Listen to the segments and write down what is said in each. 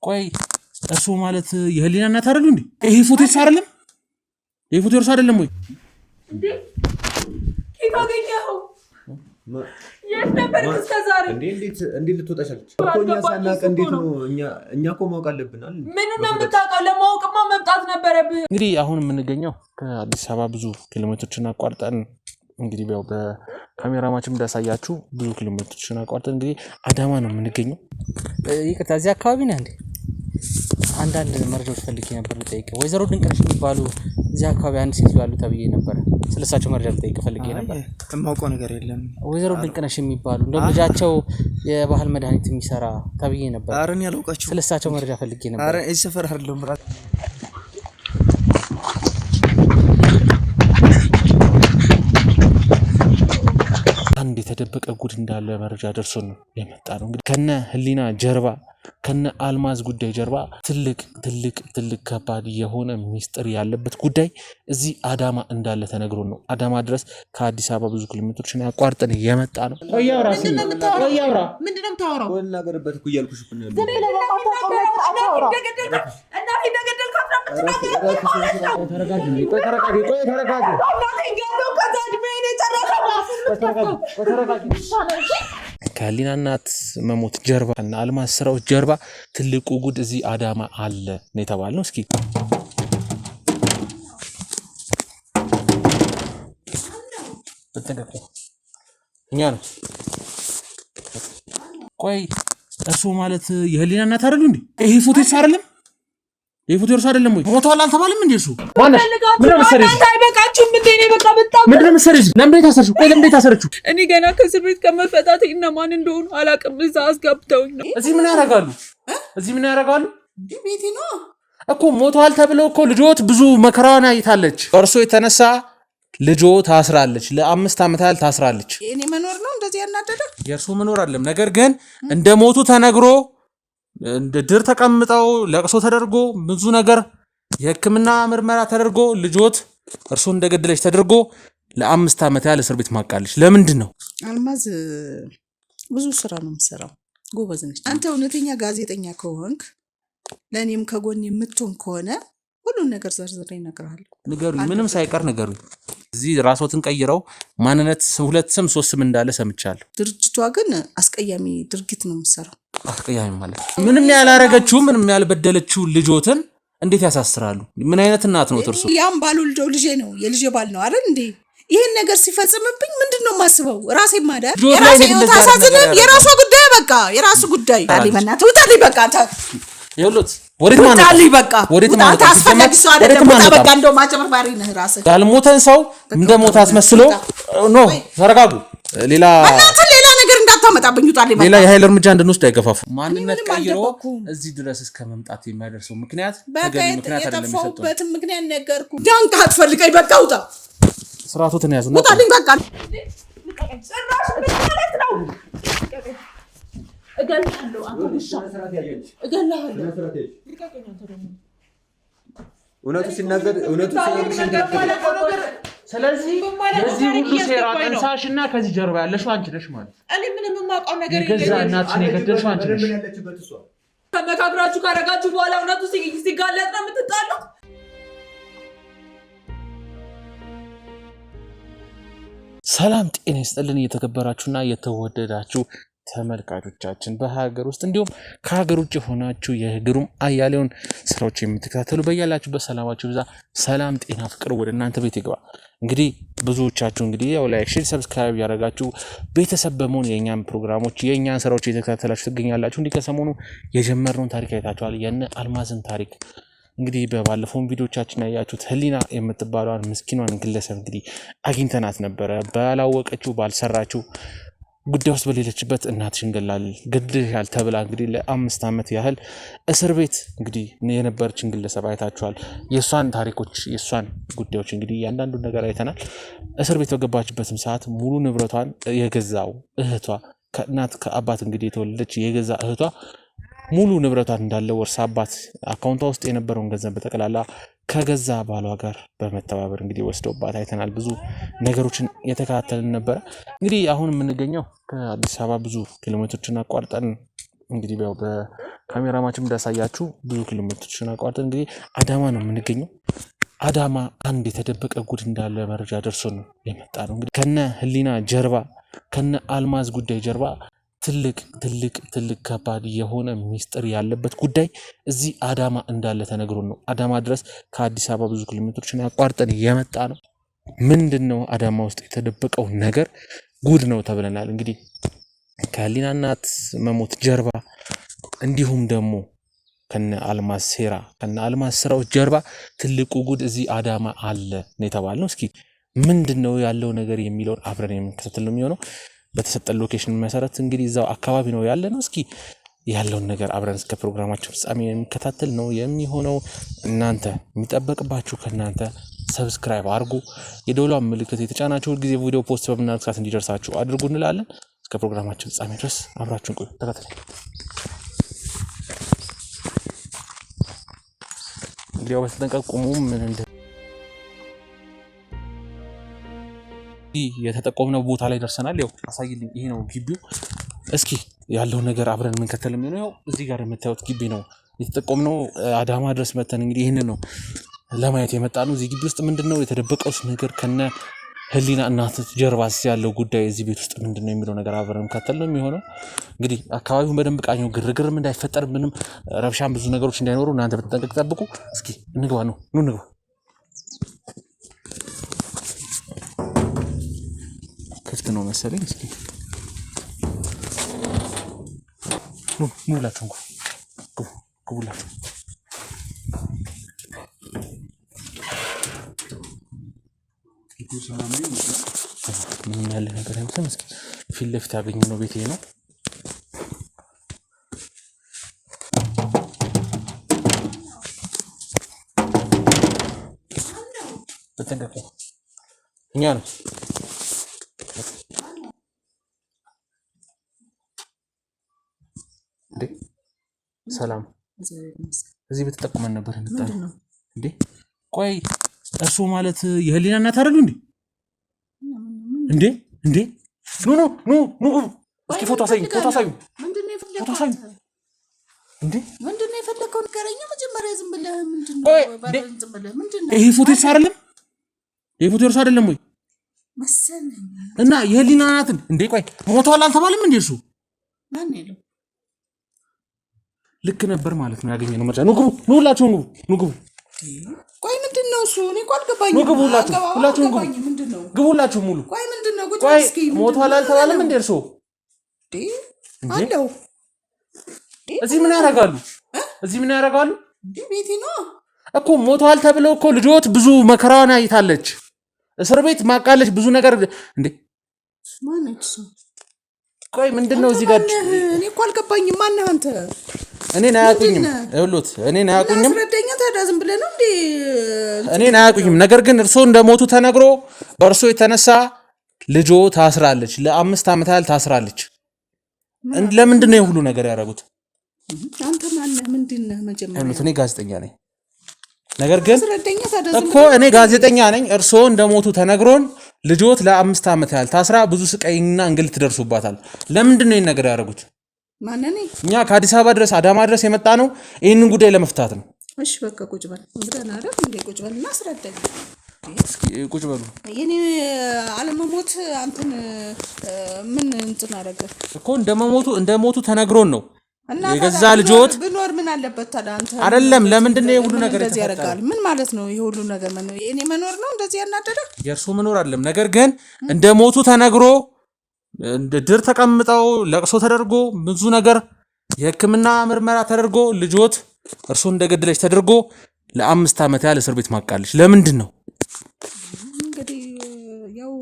ቆይ እሱ ማለት የህሊና እናት አይደሉ እንዴ? ይሄ ፎቶ እሱ አይደለም? ይሄ ፎቶ እሱ አይደለም ወይ እንዴ? ይታገኛው የነበር እስከዛሬ እንዴት ልትወጣሻለች? እኛ ሳናውቅ እንዴት ነው? እኛ እኮ ማወቅ አለብናል። ምን ነው የምታውቀው? ለማወቅማ መምጣት ነበረብህ። እንግዲህ አሁን የምንገኘው ከአዲስ አበባ ብዙ ኪሎሜትሮችን አቋርጠን እንግዲህ ያው በካሜራማችን እንዳሳያችሁ ብዙ ኪሎሜትሮችን አቋርጠን እንግዲህ አዳማ ነው የምንገኘው። ይቅርታ እዚህ አካባቢ ነህ እንዴ? አንዳንድ መረጃዎች ፈልጌ ነበር ልጠይቅ። ወይዘሮ ድንቅነሽ የሚባሉ እዚህ አካባቢ አንድ ሴት ያሉ ተብዬ ነበር። ስለሳቸው መረጃ ልጠይቅ ፈልጌ ነበር። የማውቀው ነገር የለም። ወይዘሮ ድንቅነሽ የሚባሉ እንደው ልጃቸው የባህል መድኃኒት የሚሰራ ተብዬ ነበር። አረን ያላውቃቸው ስለሳቸው መረጃ ፈልጌ ነበር። አረ እዚህ ሰፈር አይደለም ብራት አንድ የተደበቀ ጉድ እንዳለ መረጃ ደርሶን ነው የመጣ ነው። እንግዲህ ከነ ህሊና ጀርባ ከነ አልማዝ ጉዳይ ጀርባ ትልቅ ከባድ የሆነ ሚስጥር ያለበት ጉዳይ እዚህ አዳማ እንዳለ ተነግሮ ነው አዳማ ድረስ ከአዲስ አበባ ብዙ ኪሎሜትሮችን ያቋርጠን የመጣ ነው። ቆያውራ ምንድነው የምታወራው? ወላገርበት እኮ እያልኩሽ እኮ ነው። ከህሊና እናት መሞት ጀርባ እና አልማዝ ስራዎች ጀርባ ትልቁ ጉድ እዚህ አዳማ አለ ነው የተባለው። እስኪ በተደረገ እኛ ነው። ቆይ እሱ ማለት የህሊና እናት አይደሉ እንዴ? ይሄ ፎቶ እሱ አይደለም? ይሄ ፎቶ እሱ አይደለም ወይ? ሞቷል አልተባለም እንዴ? እሱ ማነሽ? ምን መሰለሽ አይበቃችሁም እንዴ? እኔ በቃ በጣም ምን መሰለሽ? ለምን ታሰርሽው? ቆይ ለምን ታሰርሽው? እኔ ገና ከእስር ቤት ከመፈታቴ እና ማን እንደሆኑ አላውቅም። እዛ አስገብተውኝ ነው። እዚህ ምን ያደርጋሉ? እዚህ ምን ያደርጋሉ? ቤቴ ነው እኮ ሞቷል ተብለው እኮ ልጆት ብዙ መከራዋን አይታለች። እርሶ የተነሳ ልጆ ታስራለች። ለ5 ዓመት ያህል ታስራለች። እኔ መኖር ነው እንደዚህ ያናደደ? የእርሶ መኖር አይደለም። ነገር ግን እንደ ሞቱ ተነግሮ እንደ ድር ተቀምጠው ለቅሶ ተደርጎ ብዙ ነገር የሕክምና ምርመራ ተደርጎ ልጆት እርሶ እንደገደለች ተደርጎ ለ5 ዓመት ያህል እስር ቤት ማቃለች። ለምንድን ነው? አልማዝ ብዙ ስራ ነው የምትሰራው፣ ጎበዝ ነች። አንተ እውነተኛ ጋዜጠኛ ከሆንክ ለእኔም ከጎን የምትሆን ከሆነ ሁሉን ነገር ዘርዝሬ እነግርሃለሁ። ንገሩኝ፣ ምንም ሳይቀር ንገሩኝ። እዚህ ራስዎትን ቀይረው ማንነት 2 ስም 3 ስም እንዳለ ሰምቻለሁ። ድርጅቷ ግን አስቀያሚ ድርጊት ነው የምትሰራው። አስቀያሚ ማለት ምንም ያላረገችው ምንም ያልበደለችው ልጆትን እንዴት ያሳስራሉ? ምን አይነት እናት ነው እርሱ? ያም ባልወልደው ልጄ ነው የልጄ ባል ነው አይደል እንዴ? ይሄን ነገር ሲፈጽምብኝ ምንድነው የማስበው? ራሴ ማዳር የራሴ ህይወት አሳዝነኝ። የራሷ ጉዳይ በቃ የራሱ ጉዳይ። ታዲያ በእናትህ ውጣልኝ በቃ ይኸውልህ ወዴት ማለት ውጣልኝ በቃ ወዴት ማለት ታስፈልግ ሰው አይደለም። በቃ እንደው ማጨበርባሪ ነህ ራስህ። ያልሞተን ሰው እንደሞተ አስመስሎ ኖ ተረጋጉ። ሌላ ነገር እንዳታመጣብኝ ውጣልኝ በቃ። ሌላ የኃይል እርምጃ እንድንወስድ አይገፋፉ። ማንነት ቀይሮ እዚህ ድረስ እስከ መምጣት የሚያደርሰው ምክንያት ተገቢ ምክንያት አይደለም። የጠፋሁበትን ምክንያት ነገርኩህ። ዳንካ አትፈልቀኝ በቃ ውጣ። ስርዓቱን ያዙ። ውጣልኝ በቃ። ጭራሽ ምን ማለት ነው? እገልሃለሁ እውነቱ ሲናገር ስለዚህ የዚህ ሁሉ ሴራ ጠንሳሽና ከዚህ ጀርባ ያለሽው አንቺ ነሽ ማለት። እኔ ምንም የማውቀው ነገር የለም። የገዛ እናትሽን የገደልሽው አንቺ ነሽ። ተመካክራችሁ ካረጋችሁ በኋላ እውነቱ ሲጋለጥ ነው የምትጣሉት። ሰላም ጤና ይስጥልን። እየተከበራችሁና የተወደዳችሁ ተመልካቾቻችን በሀገር ውስጥ እንዲሁም ከሀገር ውጭ ሆናችሁ የግሩም አያሌውን ስራዎች የምትከታተሉ በያላችሁበት ሰላማችሁ ብዛ። ሰላም ጤና ፍቅር ወደ እናንተ ቤት ይግባ። እንግዲህ ብዙዎቻችሁ እንግዲህ ያው ላይክ ሼር ሰብስክራይብ ያደረጋችሁ ቤተሰብ በመሆን የኛን ፕሮግራሞች የኛን ስራዎች እየተከታተላችሁ ትገኛላችሁ። እንዲህ ከሰሞኑ የጀመርነውን ታሪክ አይታችኋል። የነ አልማዝን ታሪክ እንግዲህ በባለፈው ቪዲዮቻችን ያያችሁት ህሊና የምትባለዋን ምስኪኗን ግለሰብ እንግዲህ አግኝተናት ነበረ። ባላወቀችው ባልሰራችው ጉዳይ ውስጥ በሌለችበት እናትሽን ገድለሻል ተብላ እንግዲህ ለ5 ዓመት ያህል እስር ቤት እንግዲህ የነበረችን ግለሰብ አይታችኋል። የሷን ታሪኮች የሷን ጉዳዮች እንግዲህ እያንዳንዱ ነገር አይተናል። እስር ቤት በገባችበትም ሰዓት ሙሉ ንብረቷን የገዛው እህቷ ከእናት ከአባት እንግዲህ የተወለደች የገዛ እህቷ ሙሉ ንብረቷን እንዳለ ወርሳባት አካውንቷ ውስጥ የነበረውን ገንዘብ በጠቅላላ ከገዛ ባሏ ጋር በመተባበር እንግዲህ ወስደውባት አይተናል። ብዙ ነገሮችን የተከታተልን ነበረ። እንግዲህ አሁን የምንገኘው ከአዲስ አበባ ብዙ ኪሎሜትሮችን አቋርጠን እንግዲህ ያው በካሜራማችን እንዳሳያችሁ ብዙ ኪሎሜትሮችን አቋርጠን እንግዲህ አዳማ ነው የምንገኘው። አዳማ አንድ የተደበቀ ጉድ እንዳለ መረጃ ደርሶ ነው የመጣ ነው። እንግዲህ ከነ ህሊና ጀርባ ከነ አልማዝ ጉዳይ ጀርባ ትልቅ ከባድ የሆነ ሚስጥር ያለበት ጉዳይ እዚህ አዳማ እንዳለ ተነግሮን ነው አዳማ ድረስ ከአዲስ አበባ ብዙ ኪሎሜትሮችን አቋርጠን የመጣ ነው። ምንድነው አዳማ ውስጥ የተደበቀው ነገር? ጉድ ነው ተብለናል። እንግዲህ ከህሊና እናት መሞት ጀርባ እንዲሁም ደግሞ ከነ አልማዝ ሴራ ከነ አልማዝ ስራዎች ጀርባ ትልቁ ጉድ እዚህ አዳማ አለ ነው የተባልነው። እስኪ ምንድነው ያለው ነገር የሚለውን አብረን የምንከታተል ነው የሚሆነው። በተሰጠን ሎኬሽን መሰረት እንግዲህ እዛው አካባቢ ነው ያለ ነው። እስኪ ያለውን ነገር አብረን እስከ ፕሮግራማችን ፍጻሜ የምንከታተል ነው የሚሆነው። እናንተ የሚጠበቅባችሁ ከእናንተ ሰብስክራይብ አድርጉ፣ የደወሏን ምልክት የተጫናችሁ ሁልጊዜ ቪዲዮ ፖስት በምናደርግ ሰዓት እንዲደርሳችሁ አድርጉ እንላለን። እስከ ፕሮግራማችን ፍጻሜ ድረስ አብራችሁን ቆዩ፣ ተከታተሉ። እንግዲህ በተጠንቀቅ ቁሙ። ምን እንደ የተጠቆምነው ቦታ ላይ ደርሰናል። ያው አሳይልኝ፣ ይሄ ነው ግቢው። እስኪ ያለው ነገር አብረን የምንከተል የሚሆነው ያው እዚህ ጋር የምታዩት ግቢ ነው የተጠቆምነው። አዳማ ድረስ መተን እንግዲህ ይህንን ነው ለማየት የመጣ ነው። እዚህ ግቢ ውስጥ ምንድነው የተደበቀው ነገር ከነ ህሊና እናት ጀርባ ያለው ጉዳይ እዚህ ቤት ውስጥ ምንድነው የሚለው ነገር አብረን የምንከተል ነው የሚሆነው። እንግዲህ አካባቢውን በደንብ ቃኘው፣ ግርግርም እንዳይፈጠር ምንም ረብሻም ብዙ ነገሮች እንዳይኖሩ እናንተ በተጠንቀቅ ጠብቁ። እስኪ እንግባ ነው እንግባ። ክፍት ነው መሰለኝ። እስኪ ሙላችሁ ግቡላችሁ። ምንም ያለ ነገር አይመስልም። እስኪ ፊት ለፊት ያገኘነው ቤቴ ነው። በተንቀቁ እኛ ነው ሰላም። እዚህ በተጠቁመን ነበር እንዴ? ቆይ እርሱ ማለት የህሊና እናት አይደሉ እንዴ? እንዴ ኑ እስኪ ፎቶ አሳዩ። ምንድነው የፈለከው? ንገረኝ መጀመሪያ። ዝም ብለህ ምንድነው? ይሄ ፎቶ እርሱ አይደለም? ይሄ ፎቶ እርሱ አይደለም ወይ መሰለኝ። እና የህሊና እናት እንዴ? ቆይ ሞቷል አልተባለም እንዴ? እርሱ ማን ያለው? ልክ ነበር ማለት ነው ያገኘነው መረጃ። ኑ ሁላችሁ ግቡ። ቆይ ምንድነው እሱ? እኔ እኮ አልገባኝም። ኑ ግቡ ሁላችሁ ምንድነው? ግቡ ሁላችሁ ሙሉ። ቆይ ምንድነው? ቆይ ሞቷል አልተባለም እንዴ? እርሱ አለው እዚህ ምን ያደርጋሉ? ቤቴ ነው እኮ። ሞቷል ተብለው እኮ ልጆት ብዙ መከራዋን አይታለች፣ እስር ቤት ማቃለች፣ ብዙ ነገር እንዴ። ማነች እሱ? ቆይ ምንድነው እዚህ ጋር? እኔ እኮ አልገባኝም። ማነህ አንተ? እኔን አያውቁኝም። ይኸውልዎት እኔን አያውቁኝም። አስረዳኛ ታዲያ። ዝም ብለህ ነው እንዴ? እኔን አያውቁኝም። ነገር ግን እርሶ እንደሞቱ ተነግሮ በእርሶ የተነሳ ልጆ ታስራለች፣ ለ5 ዓመት ያህል ታስራለች። ለምንድን ነው የሁሉ ነገር ያደረጉት? አንተ ማነህ? ምንድነህ? መጀመሪያ እኔ ጋዜጠኛ ነኝ። ነገር ግን አስረዳኛ ታዲያ። እኮ እኔ ጋዜጠኛ ነኝ። እርሶ እንደሞቱ ተነግሮን ልጆት ለ5 ዓመት ያህል ታስራ ብዙ ስቃይና እንግልት ደርሶባታል። ለምንድን ነው ይህን ነገር ያደረጉት? ማነኔ? እኛ ከአዲስ አበባ ድረስ አዳማ ድረስ የመጣ ነው ይህንን ጉዳይ ለመፍታት ነው። እሺ በቃ ቁጭ በል። እንግዲህ አይደል እንዴ? ቁጭ በልና አስረዳኝ። እስኪ ቁጭ በሉ። የኔ አለመሞት አንተን ምን እንትን አደረገ እኮ? እንደሞቱ ተነግሮን ነው የገዛ ልጆት ብኖር ምን አለበት ታዲያ? አንተ አይደለም ለምንድን ነው የሁሉ ነገር እንደዚህ ያደርጋል? ምን ማለት ነው? ይሄ ሁሉ ነገር ምን እኔ መኖር ነው እንደዚህ ያናደደ? የእርሱ መኖር አይደለም። ነገር ግን እንደሞቱ ተነግሮ ድር ተቀምጠው ለቅሶ ተደርጎ ብዙ ነገር የሕክምና ምርመራ ተደርጎ ልጆት እርሱ እንደገደለች ተደርጎ ለ5 ዓመት ያህል እስር ቤት ማቃለች። ለምንድን ነው እንግዲህ? ያው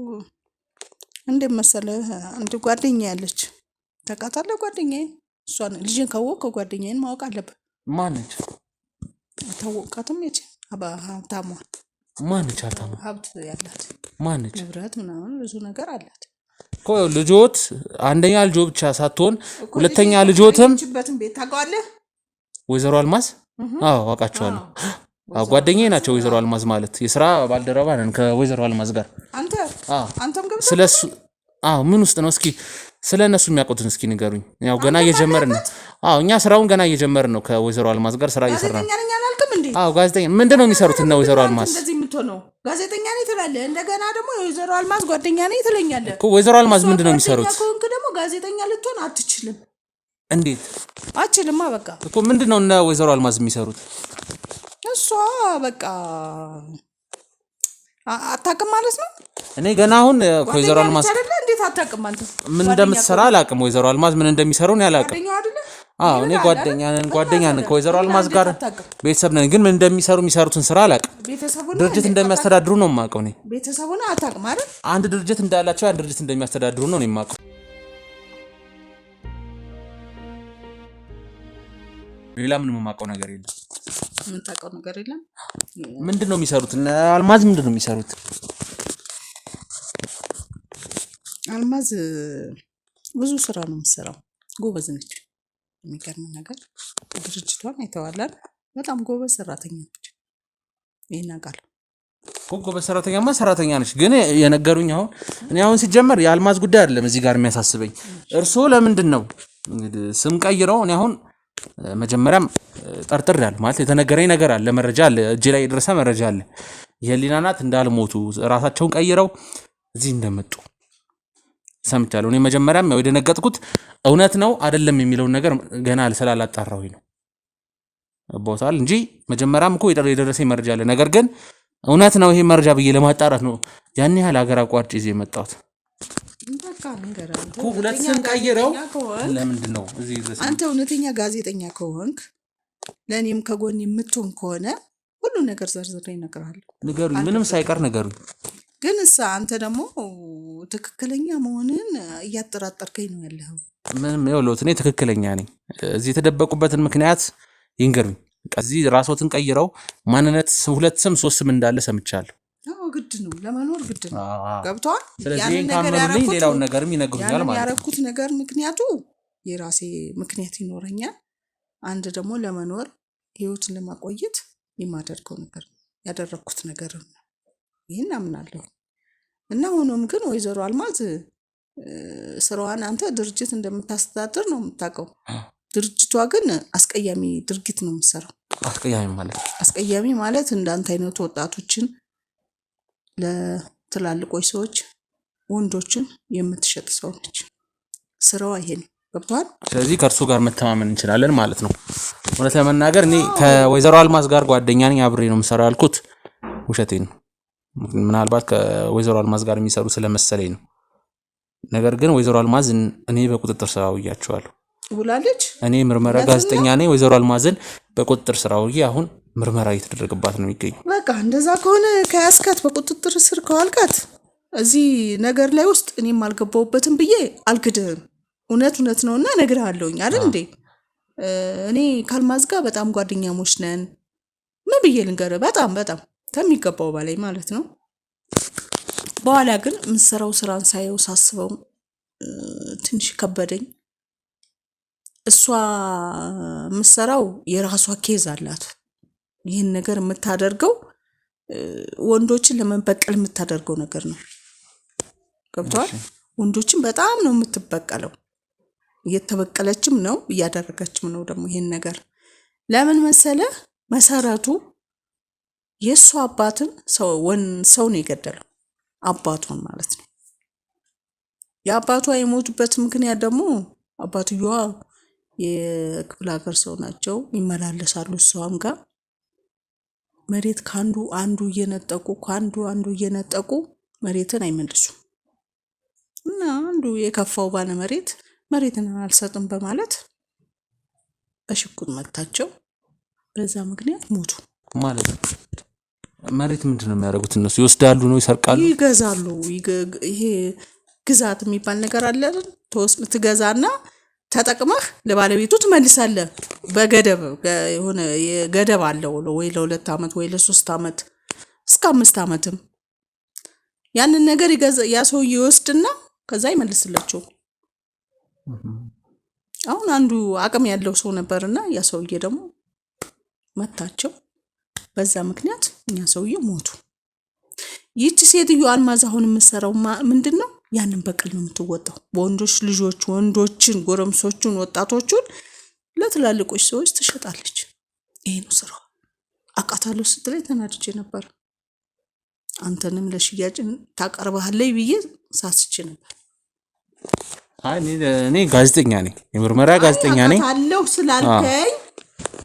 እንደመሰለህ አንድ ጓደኛ ያለች ታውቃታለህ? ጓደኛዬን እሷን ልጅን ካወቅከው ጓደኛዬን ማወቅ አለብህ። ማነች? ታወቃትም የት? ሀብታሟ ማነች? ሀብት ያላት ማነች? ንብረት ምናምን ብዙ ነገር አላት እኮ። ልጆት አንደኛ ልጆ ብቻ ሳትሆን ሁለተኛ ልጆትም ችበትን ቤት ታውቀዋለህ? ወይዘሮ አልማዝ? አዎ አውቃቸዋለሁ። ጓደኛዬ ናቸው። ወይዘሮ አልማዝ ማለት የስራ ባልደረባ ነን ከወይዘሮ አልማዝ ጋር። አንተም ገብተህ ስለሱ ምን ውስጥ ነው? እስኪ ስለነሱ የሚያውቁትን እስኪ ንገሩኝ። ያው ገና እየጀመርን ነው። እኛ ስራውን ገና እየጀመርን ነው። ከወይዘሮ አልማዝ ጋር ስራ እየሰራን ነው። ጋዜጠኛ ነኝ አላልክም እንዴ? ጋዜጠኛ ምንድነው የሚሰሩት? እና ወይዘሮ አልማዝ እንደዚህ የምትሆነው ጋዜጠኛ ነኝ ትላለህ፣ እንደገና ደግሞ የወይዘሮ አልማዝ ጓደኛ ነኝ ትለኛለህ እኮ። ወይዘሮ አልማዝ ምንድነው የሚሰሩት? ከሆንክ ደግሞ ጋዜጠኛ ልትሆን አትችልም። እንዴት አችልማ? በቃ እኮ ምንድነው እና ወይዘሮ አልማዝ የሚሰሩት? እሷ በቃ አታውቅም ማለት ነው። እኔ ገና አሁን ወይዘሮ አልማዝ አይደለ? እንዴት አታውቅም አንተ? ምን እንደምትሰራ አላውቅም። ወይዘሮ አልማዝ ምን እንደሚሰሩ ነው ያላውቅም። ጓደኛው አይደለ? እኔ ጓደኛ ነን ከወይዘሮ አልማዝ ጋር ቤተሰብ ነን። ግን ምን እንደሚሰሩ የሚሰሩትን ስራ አላውቅም። ድርጅት እንደሚያስተዳድሩ ነው የማውቀው። እኔ ቤተሰቡን አታውቅም አይደል? አንድ ድርጅት እንዳላቸው አንድ ድርጅት እንደሚያስተዳድሩ ነው የማውቀው። ሌላ ምንም የማውቀው ነገር የለም። ምን ታውቀው ነገር የለም? ምንድነው የሚሰሩት? አልማዝ ምንድነው የሚሰሩት? አልማዝ ብዙ ስራ ነው የምትሰራው። ጎበዝ ነች። የሚገርም ነገር ድርጅቷን አይተዋላል። በጣም ጎበዝ ሰራተኛ ነች። ይሄን አውቃለሁ። ጎበዝ ሰራተኛማ ሰራተኛ ነች። ግን የነገሩኝ እኔ ሲጀመር የአልማዝ ጉዳይ አይደለም እዚህ ጋር የሚያሳስበኝ። እርስዎ ለምንድን ነው ስም ቀይረው? እኔ መጀመሪያም ጠርጥር ያለ ማለት የተነገረኝ ነገር አለ፣ መረጃ አለ፣ እጄ ላይ የደረሰ መረጃ አለ። የህሊና ናት እንዳልሞቱ ራሳቸውን ቀይረው እዚህ እንደመጡ ሰምቻለሁ። እኔ መጀመሪያም የደነገጥኩት እውነት ነው አይደለም የሚለውን ነገር ገና ስላላጣራሁኝ ነው ቦታል እንጂ መጀመሪያም እኮ የደረሰኝ መረጃ አለ። ነገር ግን እውነት ነው ይሄ መረጃ ብዬ ለማጣራት ነው ያን ያህል ሀገር አቋርጬ እዚህ የመጣሁት። ሁለት ስም ቀይረው ለምንድን ነው እዚህ ድረስ? አንተ እውነተኛ ጋዜጠኛ ከሆንክ ለእኔም ከጎን የምትሆን ከሆነ ሁሉ ነገር ዘርዝሬ እነግርሃለሁ። ንገሩኝ፣ ምንም ሳይቀር ንገሩኝ። ግን አንተ ደግሞ ትክክለኛ መሆንን እያጠራጠርከኝ ነው ያለኸው። ምንም ይኸውልዎት፣ እኔ ትክክለኛ ነኝ። እዚህ የተደበቁበትን ምክንያት ይንገሩኝ። እዚህ ራስዎትን ቀይረው ማንነት ሁለት ስም ሶስት ስም እንዳለ ሰምቻለሁ። ግድ ነው ለመኖር ግድ ነው። ገብቷል? ስለዚህ ካመኑልኝ ሌላውን ነገርም ይነግሩኛል ማለት ነው። ያረኩት ነገር ምክንያቱ የራሴ ምክንያት ይኖረኛል። አንድ ደግሞ ለመኖር ህይወትን ለማቆየት የማደርገው ነገር ያደረኩት ነገር ነው። ይሄን አምናለሁ። እና ሆኖም ግን ወይዘሮ አልማዝ ስራዋን አንተ ድርጅት እንደምታስተዳድር ነው የምታውቀው። ድርጅቷ ግን አስቀያሚ ድርጊት ነው የምትሰራው። አስቀያሚ ማለት እንዳንተ አይነቱ ወጣቶችን ለትላልቆች ሰዎች ወንዶችን የምትሸጥ ሰው ነች። ስራዋ ይሄ ነው። ገብቷል? ስለዚህ ከእርሱ ጋር መተማመን እንችላለን ማለት ነው። እውነት ለመናገር እኔ ከወይዘሮ አልማዝ ጋር ጓደኛ ነኝ፣ አብሬ ነው የምሰራው ያልኩት ውሸቴን ነው። ምናልባት ከወይዘሮ አልማዝ ጋር የሚሰሩ ስለመሰለኝ ነው። ነገር ግን ወይዘሮ አልማዝ እኔ በቁጥጥር ስር አውያቸዋለሁ። ውላለች። እኔ ምርመራ ጋዜጠኛ ነኝ። ወይዘሮ አልማዝን በቁጥጥር ስር አውዬ አሁን ምርመራ እየተደረገባት ነው የሚገኘው። በቃ እንደዛ ከሆነ ከያስካት በቁጥጥር ስር ከዋልካት እዚህ ነገር ላይ ውስጥ እኔም አልገባሁበትም ብዬ አልክድህም። እውነት ነውና እነግርሃለሁኝ አይደል እንዴ? እኔ ከአልማዝ ጋር በጣም ጓደኛሞች ነን። ምን ብዬ ልንገርህ? በጣም ከሚገባው በላይ ማለት ነው። በኋላ ግን የምትሰራው ስራን ሳየው ሳስበው ትንሽ ከበደኝ። እሷ የምትሰራው የራሷ ኬዝ አላት። ይህን ነገር የምታደርገው ወንዶችን ለመበቀል የምታደርገው ነገር ነው። ገብቷል? ወንዶችን በጣም ነው የምትበቀለው። እየተበቀለችም ነው እያደረገችም ነው ደግሞ ይህን ነገር። ለምን መሰለህ? መሰረቱ የእሷ አባትን ሰው ነው የገደለው፣ አባቷን ማለት ነው። የአባቷ የሞቱበት ምክንያት ደግሞ አባትየዋ የክፍለ ሀገር ሰው ናቸው፣ ይመላለሳሉ እሷም ጋር መሬት አንዱ እየነጠቁ መሬትን አይመልሱም። እና አንዱ የከፋው ባለ መሬትን አልሰጥም በማለት በሽጉጥ መታቸው። በዛ ምክንያት ሞቱ ማለት ነው። መሬት ምንድን ነው የሚያደርጉት እነሱ? ይወስዳሉ ነው ይሰርቃሉ? ይገዛሉ። ይሄ ግዛት የሚባል ነገር አለ አይደል? ትገዛና ተጠቅመህ ለባለቤቱ ትመልሳለህ። በገደብ የሆነ ገደብ አለው ወይ ለ2 ዓመት ወይ ለ3 ዓመት እስከ 5 ዓመትም ያንን ነገር ያ ሰው ይወስድና ከዛ ይመልስላቸው። አሁን አንዱ አቅም ያለው ሰው ነበርና ያ ሰውዬ ደግሞ መታቸው። በዛ ምክንያት እኛ ሰውዬ ሞቱ። ይህች ሴትዮ አልማዝ አሁን የምትሰራው ምንድነው? ያንን በቀል ነው የምትወጣው። በወንዶች ልጆች ወንዶችን፣ ጎረምሶቹን፣ ወጣቶቹን ለትላልቆች ሰዎች ትሸጣለች። ይሄ ነው ስራው። አቃታለሁ ስትለኝ ተናድጄ ነበር። አንተንም ለሽያጭ ታቀርባለህ ብዬ ሳስቼ ነበር። እኔ ጋዜጠኛ ነኝ፣ የምርመራ ጋዜጠኛ ነኝ። አቃታለሁ ስላልከኝ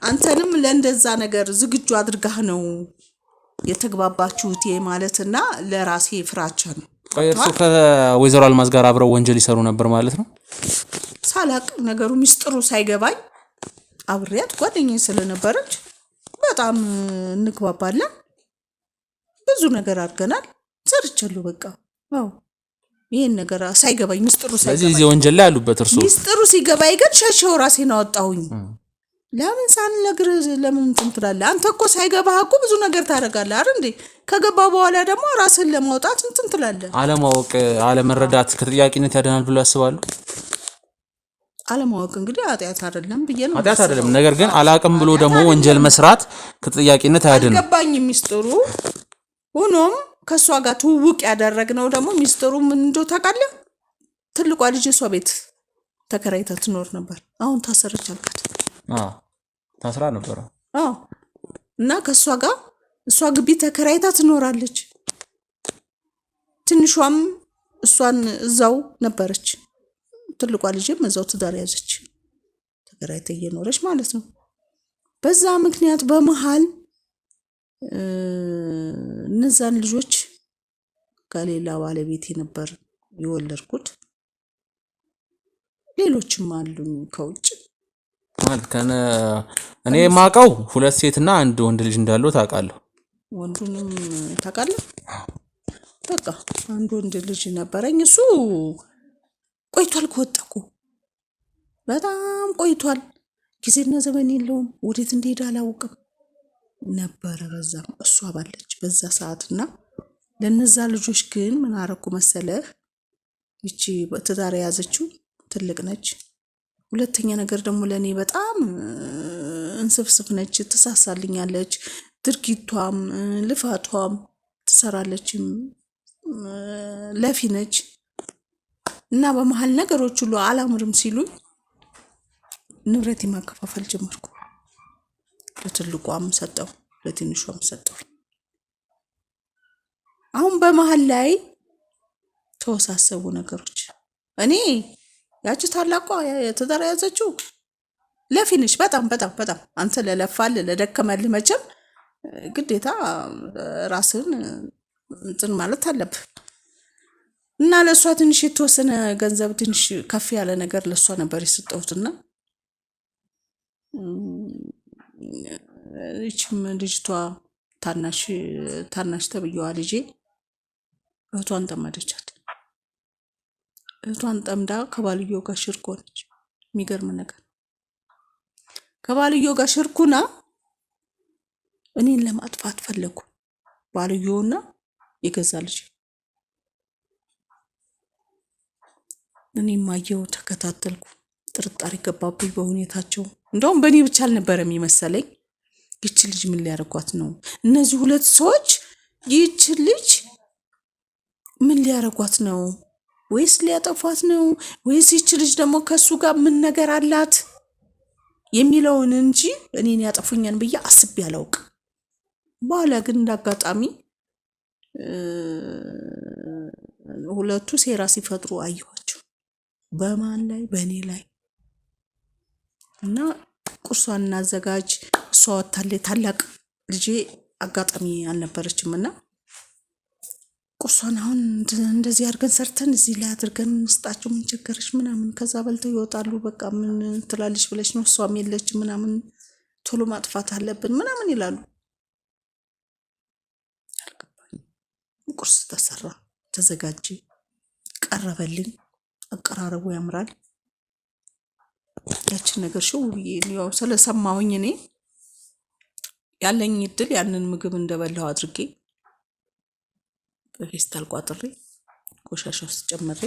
አንተንም ለእንደዛ ነገር ዝግጁ አድርጋህ ነው የተግባባችሁት ማለትና ለራሴ ፍራቻ ነው። እርሱ ከወይዘሮ አልማዝ ጋር አብረው ወንጀል ይሰሩ ነበር ማለት ነው? ሳላቅ ነገሩ ሚስጥሩ ሳይገባኝ አብሬያት ጓደኛዬ ስለነበረች በጣም እንግባባለን። ብዙ ነገር አድርገናል። ሰርቻለሁ በቃ። አዎ ይሄን ነገር ሳይገባኝ ሚስጥሩ ሳይገባኝ ስለዚህ እዚህ ወንጀል ላይ ያሉበት እርሱ ሚስጥሩ ሲገባኝ ግን ሸሸው ራሴን አወጣሁኝ። ለምን ሳልነግርህ ለምን እንትን ትላለህ? አንተ እኮ ሳይገባህ እኮ ብዙ ነገር ታደርጋለህ አይደል እንዴ? ከገባ በኋላ ደግሞ ራስን ለማውጣት እንትን ትላለህ። አለማወቅ፣ አለመረዳት ከተጠያቂነት ያድናል ብሎ ያስባሉ? አለማወቅ እንግዲህ ኃጢአት አይደለም ብዬ ነው። ኃጢአት አይደለም፣ ነገር ግን አላቅም ብሎ ደግሞ ወንጀል መስራት ከተጠያቂነት አያድንም። አልገባኝም ሚስጥሩ። ሆኖም ከእሷ ጋር ትውውቅ ያደረግነው ደግሞ ሚስጥሩ ምን እንደው ታውቃለህ? ትልቋ ልጅ እሷ ቤት ተከራይታ ትኖር ነበር። አሁን ታሰረች አልካት። ታስራ ነበር። እና ከእሷ ጋር እሷ ግቢ ተከራይታ ትኖራለች። ትንሿም እሷን እዛው ነበረች። ትልቋ ልጅም እዛው ትዳር ያዘች፣ ተከራይታ እየኖረች ማለት ነው። በዛ ምክንያት በመሃል እነዛን ልጆች ከሌላ ባለቤቴ ነበር የወለድኩት። ሌሎችም አሉኝ ከውጭ ማለት እኔ የማውቀው 2 ሴትና 1 ወንድ ልጅ እንዳለው ታውቃለሁ። ወንዱንም ታውቃለህ? በቃ 1 ወንድ ልጅ ነበረኝ። እሱ ቆይቷል ከወጣኩ በጣም ቆይቷል። ጊዜና ዘመን የለውም። ወዴት እንደሄደ አላውቅም ነበረ። በዛም እሷ ባለች በዛ ሰዓትና ለነዛ ልጆች ግን ምን አረኩ መሰለህ? ይቺ ትዳር የያዘችው ትልቅ ነች። ሁለተኛ ነገር ደግሞ ለኔ በጣም እንስፍስፍ ነች፣ ትሳሳልኛለች። ድርጊቷም ልፋቷም ትሰራለችም፣ ለፊ ነች። እና በመሃል ነገሮች ሁሉ አላምርም ሲሉኝ ንብረት ማከፋፈል ጀመርኩ። ለትልቋም ሰጠው፣ ለትንሿም ሰጠው። አሁን በመሃል ላይ ተወሳሰቡ ነገሮች። እኔ ያቺ ታላቋ ትዳር ያዘችው ለፊንሽ በጣም በጣም በጣም አንተ ለለፋል ለደከመልህ መቼም ግዴታ ራስን እንትን ማለት አለብህ። እና ለእሷ ትንሽ የተወሰነ ገንዘብ ትንሽ ከፍ ያለ ነገር ለእሷ ነበር የሰጠሁትና ይችም ልጅቷ ታናሽ ተብዬዋ ልጄ እህቷን ጠመደቻት። እህቷን ጠምዳ ከባልዮ ጋር ሽርክ ሆነች። የሚገርም ነገር ከባልዮ ጋር ሽርኩና እኔን ለማጥፋት ፈለጉ። ባልዮና የገዛ ልጅ እኔም አየሁ፣ ተከታተልኩ። ጥርጣሬ ገባብኝ በሁኔታቸው። እንደውም በእኔ ብቻ አልነበረም የሚመሰለኝ። ይች ልጅ ምን ሊያደርጓት ነው? እነዚህ 2 ሰዎች ይች ልጅ ምን ሊያደርጓት ነው? ወይስ ሊያጠፏት ነው? ወይስ ይች ልጅ ደግሞ ከሱ ጋር ምን ነገር አላት የሚለውን እንጂ እኔን ያጠፉኛን ብዬ አስቤ አላውቅም። በኋላ ግን እንዳጋጣሚ 2ቱ ሴራ ሲፈጥሩ አየኋቸው። በማን ላይ? በእኔ ላይ። እና ቁርሷን እናዘጋጅ። እሷ ወታለች። ታላቅ ልጄ አጋጣሚ አልነበረችም እና ቁርሷን አሁን እንደዚህ አድርገን ሰርተን እዚህ ላይ አድርገን እንስጣቸው፣ ምን ቸገረች ምናምን፣ ከዛ በልተው ይወጣሉ። በቃ ምን ትላለች ብለሽ ነው? እሷም የለች ምናምን፣ ቶሎ ማጥፋት አለብን ምናምን ይላሉ። ቁርስ ተሰራ፣ ተዘጋጀ፣ ቀረበልኝ። አቀራረቡ ያምራል። ያችን ነገር ሽው ብዬ ያው ስለሰማሁኝ እኔ ያለኝ እድል ያንን ምግብ እንደበላው አድርጌ በፌስታል ቋጥሬ ቆሻሻ ውስጥ ጨምሬ